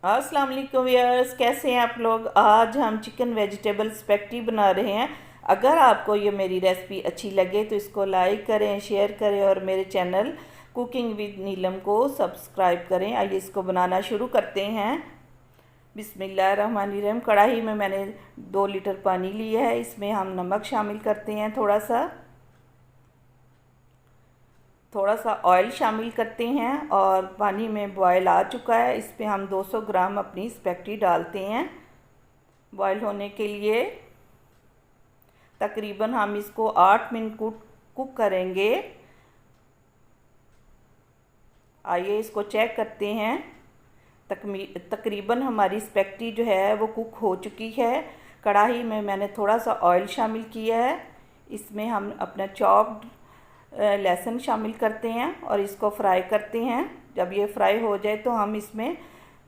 अस्सलाम वालेकुम व्यूअर्स, कैसे हैं आप लोग। आज हम चिकन वेजिटेबल स्पैगेटी बना रहे हैं। अगर आपको ये मेरी रेसिपी अच्छी लगे तो इसको लाइक करें, शेयर करें और मेरे चैनल कुकिंग विद नीलम को सब्सक्राइब करें। आइए इसको बनाना शुरू करते हैं। बिस्मिल्लाहिर्रहमानिर्रहीम। कढ़ाई में मैंने 2 लीटर पानी लिया है। इसमें हम नमक शामिल करते हैं, थोड़ा सा ऑयल शामिल करते हैं और पानी में बॉयल आ चुका है। इस पर हम 200 ग्राम अपनी स्पैगेटी डालते हैं बॉयल होने के लिए। तकरीबन हम इसको 8 मिनट कुक करेंगे। आइए इसको चेक करते हैं। तकरीबन हमारी स्पैगेटी जो है वो कुक हो चुकी है। कढ़ाई में मैंने थोड़ा सा ऑयल शामिल किया है। इसमें हम अपना चॉप्ड लहसुन शामिल करते हैं और इसको फ्राई करते हैं। जब ये फ्राई हो जाए तो हम इसमें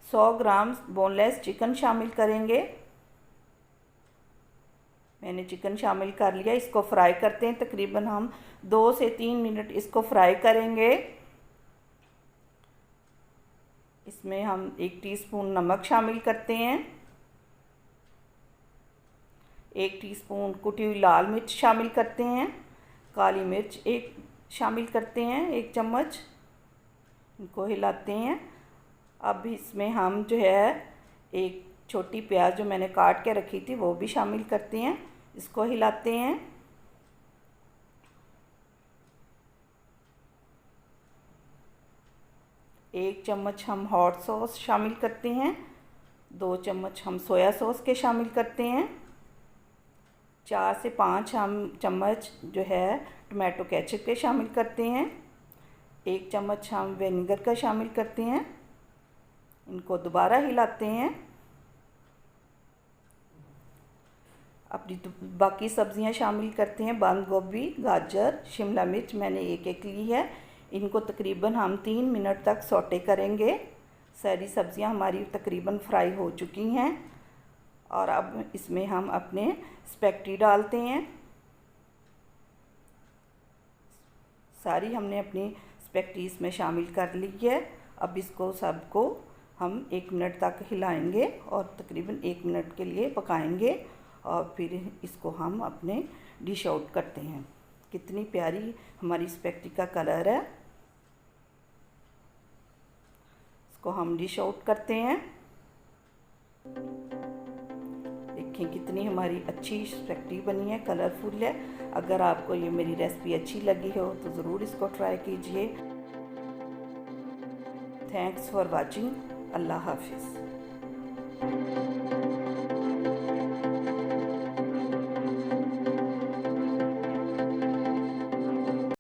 100 ग्राम बोनलेस चिकन शामिल करेंगे। मैंने चिकन शामिल कर लिया। इसको फ्राई करते हैं। तकरीबन हम 2 से 3 मिनट इसको फ्राई करेंगे। इसमें हम 1 टीस्पून नमक शामिल करते हैं। 1 टीस्पून कुटी हुई लाल मिर्च शामिल करते हैं। काली मिर्च 1 शामिल करते हैं, 1 चम्मच। इनको हिलाते हैं। अब इसमें हम जो है 1 छोटी प्याज जो मैंने काट के रखी थी वो भी शामिल करते हैं। इसको हिलाते हैं। एक चम्मच हम हॉट सॉस शामिल करते हैं। 2 चम्मच हम सोया सॉस के शामिल करते हैं। 4 से 5 हम चम्मच जो है टमाटो केचप के शामिल करते हैं। 1 चम्मच हम विनेगर का शामिल करते हैं। इनको दोबारा हिलाते हैं। अपनी बाकी सब्जियां शामिल करते हैं। बंद गोभी, गाजर, शिमला मिर्च मैंने एक ली है। इनको तकरीबन हम 3 मिनट तक सौटे करेंगे। सारी सब्जियां हमारी तकरीबन फ्राई हो चुकी हैं और अब इसमें हम अपने स्पैगेटी डालते हैं। सारी हमने अपनी स्पैगेटी इसमें शामिल कर ली है। अब इसको सबको हम 1 मिनट तक हिलाएंगे और तकरीबन 1 मिनट के लिए पकाएंगे और फिर इसको हम अपने डिश आउट करते हैं। कितनी प्यारी हमारी स्पैगेटी का कलर है। इसको हम डिश आउट करते हैं। देखें कितनी हमारी अच्छी स्पैगेटी बनी है, कलरफुल है। अगर आपको ये मेरी रेसिपी अच्छी लगी हो तो ज़रूर इसको ट्राई कीजिए। Thanks for watching. अल्लाह हाफिज़।